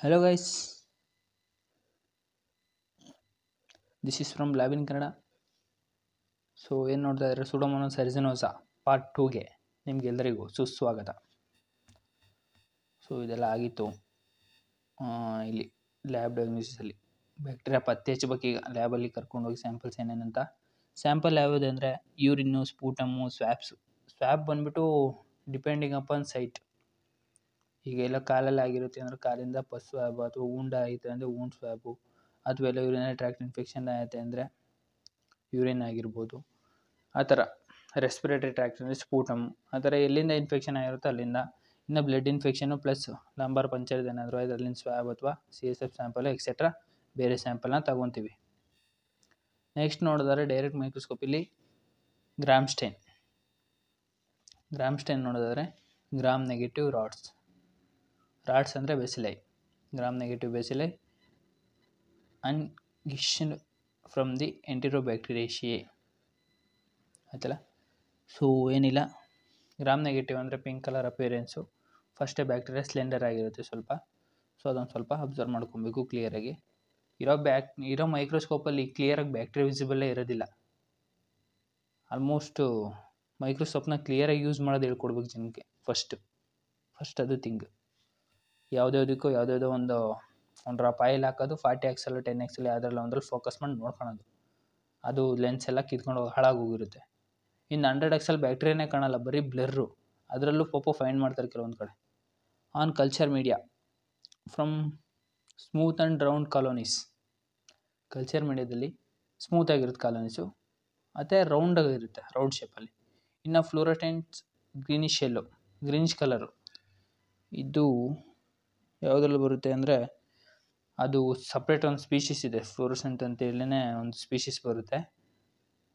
Hello guys, this is from Lab in Kannada. So ಏನು ನೋಡ್ತಾ ಇದ್ದಾರೆ ಸುಡೋಮೋನಾಸ್ ಅರಿಜಿನೋಸಾ ಪಾರ್ಟ್ 2ಗೆ ನಿಮಗೆಲ್ಲರಿಗೂ ಸುಸ್ವಾಗತ. ಸೊ ಇದೆಲ್ಲ ಆಗಿತ್ತು ಇಲ್ಲಿ ಲ್ಯಾಬ್ ಡಯಾಗ್ನೋಸಿಸಲ್ಲಿ ಬ್ಯಾಕ್ಟೀರಿಯಾ ಪತ್ತೆ ಹಚ್ಚಬೇಕು. ಈಗ ಲ್ಯಾಬಲ್ಲಿ ಕರ್ಕೊಂಡೋಗಿ ಸ್ಯಾಂಪಲ್ಸ್ ಏನೇನಂತ. ಸ್ಯಾಂಪಲ್ ಯಾವುದು ಅಂದರೆ ಯೂರಿನ್ನು, ಸ್ಪೂಟಮ್ಮು, ಸ್ವ್ಯಾಬ್ ಬಂದುಬಿಟ್ಟು ಡಿಪೆಂಡಿಂಗ್ ಅಪಾನ್ ಸೈಟ್. ಈಗ ಎಲ್ಲ ಕಾಲಲ್ಲಿ ಆಗಿರುತ್ತೆ ಅಂದರೆ ಕಾಲಿಂದ ಪಸ್ ಸ್ವ್ಯಾಬ್, ಅಥವಾ ಊಂಡ ಆಯಿತು ಅಂದರೆ ಊಂಡ್ ಸ್ವ್ಯಾಬು, ಅಥವಾ ಎಲ್ಲ ಯೂರಿನರಿ ಟ್ರ್ಯಾಕ್ಟ್ ಇನ್ಫೆಕ್ಷನ್ ಆಯಿತು ಅಂದರೆ ಯೂರಿನ್ ಆಗಿರ್ಬೋದು. ಆ ಥರ ರೆಸ್ಪಿರೇಟರಿ ಟ್ರ್ಯಾಕ್ಟ್ ಅಂದರೆ ಸ್ಪೂಟಮ್, ಆ ಥರ ಎಲ್ಲಿಂದ ಇನ್ಫೆಕ್ಷನ್ ಆಗಿರುತ್ತೋ ಅಲ್ಲಿಂದ. ಇನ್ನು blood infection plus lumbar puncture ಏನಾದರೂ ಆಯ್ತು ಅಲ್ಲಿಂದ ಸ್ವ್ಯಾಬ್ ಅಥವಾ CSF ಸ್ಯಾಂಪಲ್ ಎಕ್ಸೆಟ್ರಾ ಬೇರೆ ಸ್ಯಾಂಪಲ್ನ ತಗೊತೀವಿ. ನೆಕ್ಸ್ಟ್ ನೋಡಿದರೆ ಡೈರೆಕ್ಟ್ ಮೈಕ್ರೋಸ್ಕೋಪಿಲಿ ಗ್ರಾಮ್ ಸ್ಟೈನ್ ನೋಡಿದರೆ ಗ್ರಾಮ್ ನೆಗೆಟಿವ್ ರಾಡ್ಸ್ ಅಂದರೆ ಬೆಸಿಲೈ, ಗ್ರಾಮ್ ನೆಗೆಟಿವ್ ಬೆಸಿಲೈ ಅನ್ಗಿಶ್ಡ್ ಫ್ರಮ್ ದಿ ಎಂಟಿರೋಬ್ಯಾಕ್ಟೀರಿಯೇಷಿಯೇ ಆಯ್ತಲ್ಲ. ಸೊ ಏನಿಲ್ಲ, ಗ್ರಾಮ್ ನೆಗೆಟಿವ್ ಅಂದರೆ ಪಿಂಕ್ ಕಲರ್ ಅಪಿಯರೆನ್ಸು. ಫಸ್ಟೇ ಬ್ಯಾಕ್ಟೀರಿಯಾ ಸ್ಲೆಂಡರ್ ಆಗಿರುತ್ತೆ ಸ್ವಲ್ಪ. ಸೊ ಅದೊಂದು ಸ್ವಲ್ಪ ಅಬ್ಸರ್ವ್ ಮಾಡ್ಕೊಬೇಕು ಕ್ಲಿಯರಾಗಿ. ಇರೋ ಮೈಕ್ರೋಸ್ಕೋಪಲ್ಲಿ ಕ್ಲಿಯರಾಗಿ ಬ್ಯಾಕ್ಟೀರಿಯಾ ವಿಸಿಬಲ್ಲೇ ಇರೋದಿಲ್ಲ. ಆಲ್ಮೋಸ್ಟು ಮೈಕ್ರೋಸ್ಕೋಪ್ನ ಕ್ಲಿಯರಾಗಿ ಯೂಸ್ ಮಾಡೋದು ಹೇಳ್ಕೊಡ್ಬೇಕು ಜನಕ್ಕೆ ಫಸ್ಟ್ ಅದು ಥಿಂಗ್. ಯಾವುದ್ಯಾವುದೋ ಒಂದು ಡ್ರಾಪ್ ಆಯಿಲ್ ಹಾಕೋದು, 40x 10x ಯಾವುದ್ರಲ್ಲ ಒಂದ್ರಲ್ಲಿ ಫೋಕಸ್ ಮಾಡಿ ನೋಡ್ಕೊಳೋದು. ಅದು ಲೆನ್ಸ್ ಎಲ್ಲ ಕಿತ್ಕೊಂಡು ಹಾಳಾಗೋಗಿರುತ್ತೆ. ಇನ್ನು 100x ಬ್ಯಾಕ್ಟೀರಿಯಾನೇ ಕಾಣಲ್ಲ, ಬರೀ ಬ್ಲರ್ರು. ಅದರಲ್ಲೂ ಫೈಂಡ್ ಮಾಡ್ತಾರೆ ಕೆಲವೊಂದು ಕಡೆ. On culture media from smooth and round colonies. Culture ಮೀಡಿಯಾದಲ್ಲಿ ಸ್ಮೂತಾಗಿರುತ್ತೆ ಕಾಲೋನೀಸು, ಮತ್ತು ರೌಂಡಾಗಿರುತ್ತೆ, ರೌಂಡ್ ಶೇಪಲ್ಲಿ. ಇನ್ನು ಫ್ಲೋರಸೆಂಟ್ ಗ್ರೀನಿಶ್ ಕಲರು, ಇದು ಯಾವುದ್ರಲ್ಲಿ ಬರುತ್ತೆ ಅಂದರೆ ಅದು ಸಪ್ರೇಟ್ ಒಂದು ಸ್ಪೀಷೀಸ್ ಇದೆ, ಫ್ಲೋರಸೆಂಟ್ ಅಂತೇಳಿನೇ ಒಂದು ಸ್ಪೀಷೀಸ್ ಬರುತ್ತೆ.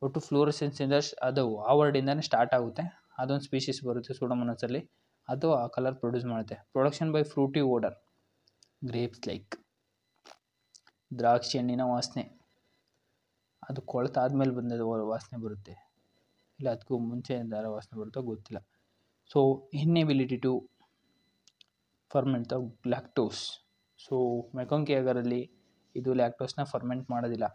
ಒಟ್ಟು ಫ್ಲೋರಸೆನ್ಸಿಂದ ಅದು ಆ ವರ್ಡಿಂದನೇ ಸ್ಟಾರ್ಟ್ ಆಗುತ್ತೆ. ಅದೊಂದು ಸ್ಪೀಷೀಸ್ ಬರುತ್ತೆ ಸುಡೋಮೋನಾಸಲ್ಲಿ, ಅದು ಆ ಕಲರ್ ಪ್ರೊಡ್ಯೂಸ್ ಮಾಡುತ್ತೆ. Production by fruity odour, grapes like, ದ್ರಾಕ್ಷಿ ಹಣ್ಣಿನ ವಾಸನೆ. ಅದು ಕೊಳೆತಾದ್ಮೇಲೆ ಬಂದದ್ದು ವಾಸನೆ ಬರುತ್ತೆ, ಇಲ್ಲ ಅದಕ್ಕೂ ಮುಂಚೆಯಿಂದ ವಾಸನೆ ಬರುತ್ತೋ ಗೊತ್ತಿಲ್ಲ. So inability to ferment the lactose. So MacConkey ಅಗರಲ್ಲಿ ಇದು ಲ್ಯಾಕ್ಟೋಸ್ನ ಫರ್ಮೆಂಟ್ ಮಾಡೋದಿಲ್ಲ.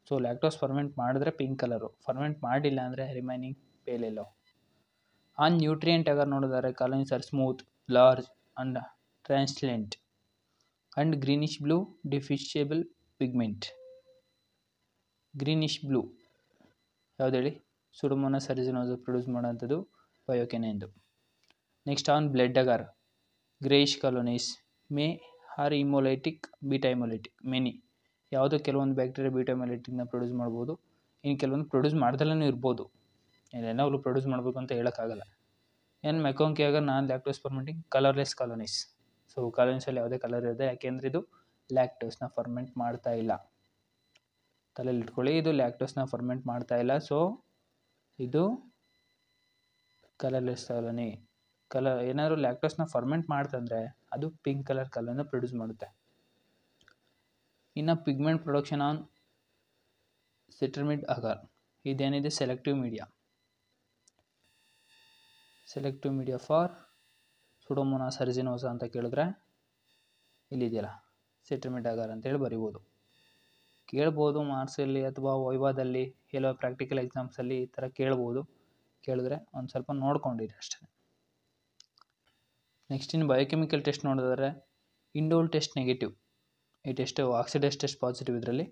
ಸೊ ಲ್ಯಾಕ್ಟೋಸ್ ಫರ್ಮೆಂಟ್ ಮಾಡಿದ್ರೆ ಪಿಂಕ್ ಕಲರು, ಫರ್ಮೆಂಟ್ ಮಾಡಿಲ್ಲ ಅಂದರೆ remaining pale yellow. On nutrient agar ನೋಡಿದರೆ colonies are smooth, large and translucent and greenish blue diffusible pigment. Greenish blue ಯಾವ್ದು ಹೇಳಿ? ಸುಡೋಮೋನಾಸ್ ಅರಿಜಿನೋಸಾ ಪ್ರೊಡ್ಯೂಸ್ ಮಾಡೋಂಥದ್ದು ಬಯೋಕೆನೆಂದು. Next on blood agar greyish colonies may are haemolytic, beta haemolytic many. ಯಾವುದೋ ಕೆಲವೊಂದು bacteria beta ಇಮೋಲೈಟಿಕ್ನ produce ಮಾಡ್ಬೋದು, ಇನ್ನು ಕೆಲವೊಂದು produce ಮಾಡ್ದಲ್ಲೂ ಇರ್ಬೋದು. ಎಲ್ಲವೂ ಪ್ರೊಡ್ಯೂಸ್ ಮಾಡಬೇಕು ಅಂತ ಹೇಳೋಕ್ಕಾಗಲ್ಲ. ಏನು ಮೆಕೊಂಕಿ ಅಗರ್ ನಾನ್ ಲ್ಯಾಕ್ಟೋಸ್ ಫರ್ಮೆಂಟಿಂಗ್ ಕಲರ್ಲೆಸ್ ಕಾಲೋನೀಸ್. ಸೊ ಕಾಲೋನೀಸಲ್ಲಿ ಯಾವುದೇ ಕಲರ್ ಇರುತ್ತೆ, ಯಾಕೆಂದರೆ ಇದು ಲ್ಯಾಕ್ಟೋಸ್ನ ಫರ್ಮೆಂಟ್ ಮಾಡ್ತಾ ಇಲ್ಲ. ತಲೆಯಲ್ಲಿ ಇಟ್ಕೊಳ್ಳಿ, ಇದು ಲ್ಯಾಕ್ಟೋಸ್ನ ಫರ್ಮೆಂಟ್ ಮಾಡ್ತಾ ಇಲ್ಲ. ಸೊ ಇದು ಕಲರ್ಲೆಸ್ ಕಾಲೋನಿ. ಏನಾದರೂ ಲ್ಯಾಕ್ಟೋಸ್ನ ಫರ್ಮೆಂಟ್ ಮಾಡ್ತಂದರೆ ಅದು ಪಿಂಕ್ ಕಲರ್ ಕಲರ್ನ ಪ್ರೊಡ್ಯೂಸ್ ಮಾಡುತ್ತೆ. ಇನ್ನು pigment production on cetrimide agar, ಇದೇನಿದೆ selective media for Pseudomonas aeruginosa ಅಂತ ಕೇಳಿದ್ರೆ ಇಲ್ಲಿದೆಯಲ್ಲ ಸಿಟ್ರಮಿಡ್ ಅಗರ್ ಅಂತೇಳಿ ಕೇಳ್ಬೋದು ಮಾರ್ಕ್ಸಲ್ಲಿ ಅಥವಾ ವೈವಾದಲ್ಲಿ ಎಲ್ಲೋ ಪ್ರಾಕ್ಟಿಕಲ್ ಎಕ್ಸಾಮ್ಸಲ್ಲಿ ಈ ಥರ ಕೇಳಿದ್ರೆ ಒಂದು ಸ್ವಲ್ಪ ನೋಡ್ಕೊಂಡಿರಿ ಅಷ್ಟೇ. ನೆಕ್ಸ್ಟ್ ಇನ್ನು ಬಯೋಕೆಮಿಕಲ್ ಟೆಸ್ಟ್ ನೋಡಿದ್ರೆ ಇಂಡೋಲ್ ಟೆಸ್ಟ್ ನೆಗೆಟಿವ್. ಈ ಟೆಸ್ಟು ಆಕ್ಸಿಡೈಸ್ ಟೆಸ್ಟ್ ಪಾಸಿಟಿವ್, ಇದರಲ್ಲಿ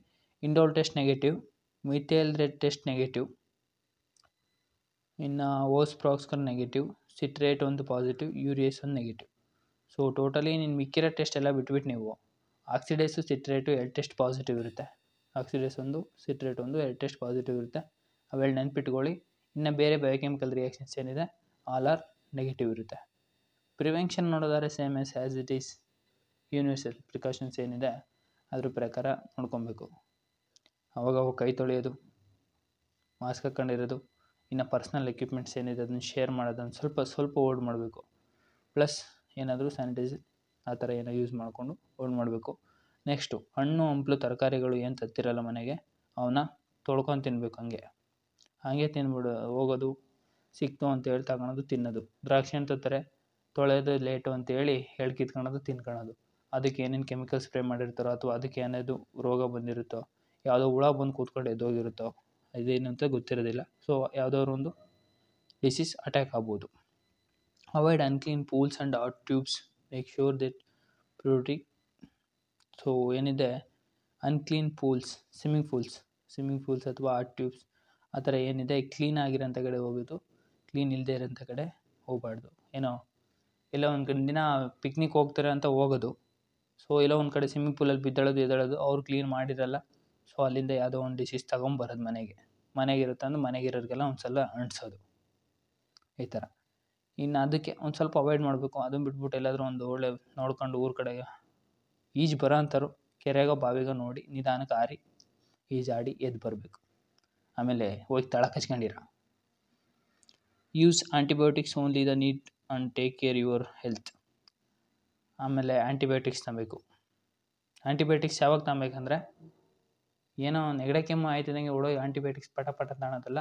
indole test negative, methyl red test negative, ಇನ್ನು ಓಸ್ಪ್ರಾಕ್ಸ್ಕರ್ ನೆಗೆಟಿವ್, ಸಿಟ್ರೇಟ್ ಒಂದು ಪಾಸಿಟಿವ್, ಯೂರಿಯಸ್ ಒಂದು ನೆಗೆಟಿವ್. ಸೊ ಟೋಟಲಿ ನೀನು ಮಿಕ್ಕಿರೋ ಟೆಸ್ಟ್ ಎಲ್ಲ ಬಿಟ್ಬಿಟ್ಟು ನೀವು ಆಕ್ಸಿಡೈಸು ಸಿಟ್ರೇಟು 2 ಟೆಸ್ಟ್ ಪಾಸಿಟಿವ್ ಇರುತ್ತೆ. ಆಕ್ಸಿಡೈಸ್ ಒಂದು, ಸಿಟ್ರೇಟ್ ಒಂದು, 2 ಟೆಸ್ಟ್ ಪಾಸಿಟಿವ್ ಇರುತ್ತೆ. ಅವೆಲ್ಲ ನೆನ್ಪಿಟ್ಕೊಳ್ಳಿ. ಇನ್ನು ಬೇರೆ ಬಯೋಕೆಮಿಕಲ್ ರಿಯಾಕ್ಷನ್ಸ್ ಏನಿದೆ ಆಲ್ ಆರ್ ನೆಗೆಟಿವ್ ಇರುತ್ತೆ. ಪ್ರಿವೆನ್ಷನ್ ನೋಡೋದಾದ್ರೆ same as it is universal. Precautions ಏನಿದೆ ಅದ್ರ ಪ್ರಕಾರ ನೋಡ್ಕೊಬೇಕು. ಅವಾಗ ಕೈ ತೊಳೆಯೋದು, ಮಾಸ್ಕ್ ಹಾಕ್ಕೊಂಡಿರೋದು, ಇನ್ನು ಪರ್ಸ್ನಲ್ ಎಕ್ವಿಪ್ಮೆಂಟ್ಸ್ ಏನಿದೆ ಅದನ್ನು ಶೇರ್ ಮಾಡೋದನ್ನು ಸ್ವಲ್ಪ ಹೋಲ್ಡ್ ಮಾಡಬೇಕು. ಪ್ಲಸ್ ಏನಾದರೂ ಸ್ಯಾನಿಟೈಸರ್ ಆ ಥರ ಏನೋ ಯೂಸ್ ಮಾಡಿಕೊಂಡು ಹೋಲ್ಡ್ ಮಾಡಬೇಕು. ನೆಕ್ಸ್ಟು ಹಣ್ಣು ಹಂಪಲು ತರಕಾರಿಗಳು ಏನು ತತ್ತಿರಲ್ಲ ಮನೆಗೆ, ಅವನ್ನ ತೊಳ್ಕೊಂಡು ತಿನ್ನಬೇಕು. ಹಾಗೆ ತಿನ್ಬಿಡು ಹೋಗೋದು, ಸಿಕ್ತು ಅಂತೇಳಿ ತಗೊಳೋದು ತಿನ್ನೋದು. ದ್ರಾಕ್ಷಿ ಅಂತ ತೊಳೆಯೋದು ಲೇಟು ಅಂತೇಳಿ ಕಿತ್ಕೊಳ್ಳೋದು ತಿನ್ಕೊಳ್ಳೋದು. ಅದಕ್ಕೆ ಏನೇನು ಕೆಮಿಕಲ್ ಸ್ಪ್ರೇ ಮಾಡಿರ್ತಾರೋ ಅಥವಾ ಅದಕ್ಕೆ ಏನಾದರೂ ರೋಗ ಬಂದಿರುತ್ತೋ, ಯಾವುದೋ ಹುಳ ಬಂದು ಕೂತ್ಕೊಂಡು ಎದ್ದೋಗಿರುತ್ತೋ, ಇದೇನಂತ ಗೊತ್ತಿರೋದಿಲ್ಲ. ಸೊ ಯಾವುದಾದ್ರು ಒಂದು ಡಿಸೀಸ್ ಅಟ್ಯಾಕ್ ಆಗ್ಬೋದು. Avoid unclean pools and hot tubes, make sure that purity. So ಏನಿದೆ ಅನ್ಕ್ಲೀನ್ ಪೂಲ್ಸ್, ಸ್ವಿಮ್ಮಿಂಗ್ ಪೂಲ್ಸ್ ಅಥವಾ ಹಾಟ್ ಟ್ಯೂಬ್ಸ್ ಆ ಥರ ಏನಿದೆ ಕ್ಲೀನ್ ಆಗಿರೋಂಥ ಕಡೆ ಹೋಗೋದು, ಕ್ಲೀನ್ ಇಲ್ಲದೆ ಇರೋಂಥ ಕಡೆ ಹೋಗಬಾರ್ದು. ಏನೋ ಎಲ್ಲ ಒಂದು ಕಡೆ ದಿನ ಪಿಕ್ನಿಕ್ ಹೋಗ್ತಾರೆ ಅಂತ ಹೋಗೋದು, ಸೊ ಎಲ್ಲೋ ಒಂದು ಕಡೆ ಸ್ವಿಮ್ಮಿಂಗ್ ಪೂಲಲ್ಲಿ ಬಿದ್ದಳೋದು ಎದ್ದೇಳೋದು, ಅವ್ರು ಕ್ಲೀನ್ ಮಾಡಿರಲ್ಲ. ಸೊ ಅಲ್ಲಿಂದ ಯಾವುದೋ ಒಂದು ಡಿಸೀಸ್ ತಗೊಂಬರೋದು ಮನೆಗಿರುತ್ತೆ ಅಂದ್ರೆ ಮನೆಗಿರೋರಿಗೆಲ್ಲ ಒಂದು ಸಲ ಅಂಟಿಸೋದು, ಈ ಥರ. ಇನ್ನು ಅದಕ್ಕೆ ಒಂದು ಸ್ವಲ್ಪ ಅವಾಯ್ಡ್ ಮಾಡಬೇಕು. ಅದನ್ನು ಬಿಟ್ಬಿಟ್ಟು ಎಲ್ಲಾದರೂ ಒಂದು ಒಳ್ಳೆ ನೋಡ್ಕೊಂಡು ಊರ ಕಡೆಗೆ ಈಜು ಬರೋ ಅಂಥವ್ರು ಕೆರೆಗೋ ಬಾವಿಗೋ ನೋಡಿ ನಿಧಾನಕ್ಕೆ ಹಾರಿ ಈಜಾಡಿ ಎದ್ದು ಬರಬೇಕು. ಆಮೇಲೆ ಹೋಗಿ ತಳ ಕಚ್ಕೊಂಡಿರ. Use antibiotics only the need and take care your health. ಆಮೇಲೆ ಆ್ಯಂಟಿಬಯೋಟಿಕ್ಸ್ ತಗೋಬೇಕು. ಆ್ಯಂಟಿಬಯೋಟಿಕ್ಸ್ ಯಾವಾಗ ತಗೋಬೇಕಂದ್ರೆ, ಏನೋ ನೆಗಡಿ ಕೆಮ್ಮು ಆಯ್ತಿದ್ದಂಗೆ ಓಡೋಗಿ ಆ್ಯಂಟಿಬಯೋಟಿಕ್ಸ್ ಪಟ ತಾಣೋದಲ್ಲ.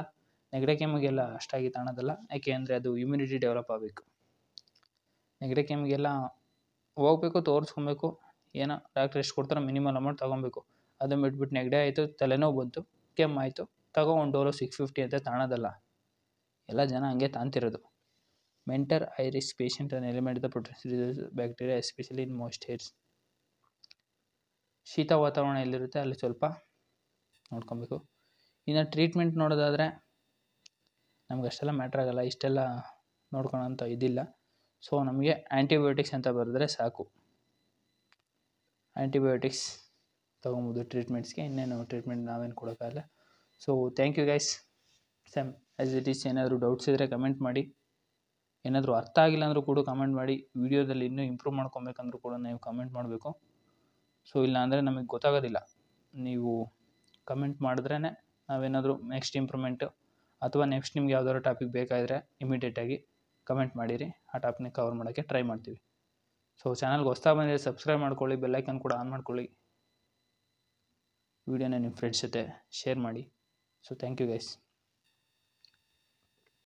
ನೆಗಡಿ ಕೆಮ್ಮಿಗೆಲ್ಲ ಅಷ್ಟಾಗಿ ತಾಣೋದಲ್ಲ. ಯಾಕೆ ಅಂದರೆ ಅದು ಇಮ್ಯುನಿಟಿ ಡೆವಲಪ್ ಆಗಬೇಕು. ನೆಗಡಿ ಕೆಮ್ಮಿಗೆಲ್ಲ ಹೋಗ್ಬೇಕು, ತೋರಿಸ್ಕೊಬೇಕು, ಏನೋ ಡಾಕ್ಟ್ರ್ ಎಷ್ಟು ಕೊಡ್ತಾರೋ ಮಿನಿಮಮ್ ಅಮೌಂಟ್ ತೊಗೊಬೇಕು. ಅದನ್ನು ಬಿಟ್ಬಿಟ್ಟು ನೆಗಡಿ ಆಯಿತು, ತಲೆನೋವು ಬಂತು, ಕೆಮ್ಮಾಯಿತು, ತಗೋ ಒಂದು ಡೋಲೋ 650 ಅಂತ ತಾಣೋದಲ್ಲ. ಎಲ್ಲ ಜನ ಹಂಗೆ ತಾಂತಿರೋದು. Mentor high risk patient and eliminate the protective bacteria especially in moist ears. ಶೀತ ವಾತಾವರಣ ಎಲ್ಲಿರುತ್ತೆ ಅಲ್ಲಿ ಸ್ವಲ್ಪ ನೋಡ್ಕೊಬೇಕು. ಇನ್ನು ಟ್ರೀಟ್ಮೆಂಟ್ ನೋಡೋದಾದರೆ ನಮ್ಗೆ ಅಷ್ಟೆಲ್ಲ ಮ್ಯಾಟ್ರ್ ಆಗೋಲ್ಲ, ಇಷ್ಟೆಲ್ಲ ನೋಡ್ಕೊಳೋಂಥ ಇದಿಲ್ಲ. ಸೊ ನಮಗೆ ಆ್ಯಂಟಿಬಯೋಟಿಕ್ಸ್ ಅಂತ ಬರೆದ್ರೆ ಸಾಕು, ಆ್ಯಂಟಿಬಯೋಟಿಕ್ಸ್ ತೊಗೊಬೋದು ಟ್ರೀಟ್ಮೆಂಟ್ಸ್ಗೆ. ಇನ್ನೇನು ಟ್ರೀಟ್ಮೆಂಟ್ ನಾವೇನು ಕೊಡೋಕ್ಕಾಗಲ್ಲ. So thank you guys. Same as it is. ಏನಾದರೂ ಡೌಟ್ಸ್ ಇದ್ದರೆ ಕಮೆಂಟ್ ಮಾಡಿ. ಏನಾದರೂ ಅರ್ಥ ಆಗಿಲ್ಲ ಅಂದರೂ ಕೂಡ ಕಮೆಂಟ್ ಮಾಡಿ. ವೀಡಿಯೋದಲ್ಲಿ ಇನ್ನೂ ಇಂಪ್ರೂವ್ ಮಾಡ್ಕೊಬೇಕಂದ್ರೂ ಕೂಡ ನೀವು ಕಮೆಂಟ್ ಮಾಡಬೇಕು. ಸೊ ಇಲ್ಲ ಅಂದರೆ ನಮಗೆ ಗೊತ್ತಾಗೋದಿಲ್ಲ. ನೀವು ಕಮೆಂಟ್ ಮಾಡಿದ್ರೇ ನಾವೇನಾದರೂ ನೆಕ್ಸ್ಟ್ ಇಂಪ್ರೂವ್ಮೆಂಟು ಅಥವಾ ನೆಕ್ಸ್ಟ್ ನಿಮ್ಗೆ ಯಾವ್ದಾದ್ರು ಟಾಪಿಕ್ ಬೇಕಾದರೆ ಇಮಿಡಿಯೇಟಾಗಿ ಕಮೆಂಟ್ ಮಾಡಿರಿ, ಆ ಟಾಪಿಕ್ನ ಕವರ್ ಮಾಡೋಕ್ಕೆ ಟ್ರೈ ಮಾಡ್ತೀವಿ. ಸೊ ಚಾನಲ್ಗೆ ಹೊಸ್ದಾಗಿ ಬಂದರೆ ಸಬ್ಸ್ಕ್ರೈಬ್ ಮಾಡ್ಕೊಳ್ಳಿ, ಬೆಲ್ಲೈಕನ್ ಕೂಡ ಆನ್ ಮಾಡ್ಕೊಳ್ಳಿ. ವಿಡಿಯೋನ ನಿಮ್ಮ ಫ್ರೆಂಡ್ಸ್ ಜೊತೆ ಶೇರ್ ಮಾಡಿ. So thank you guys.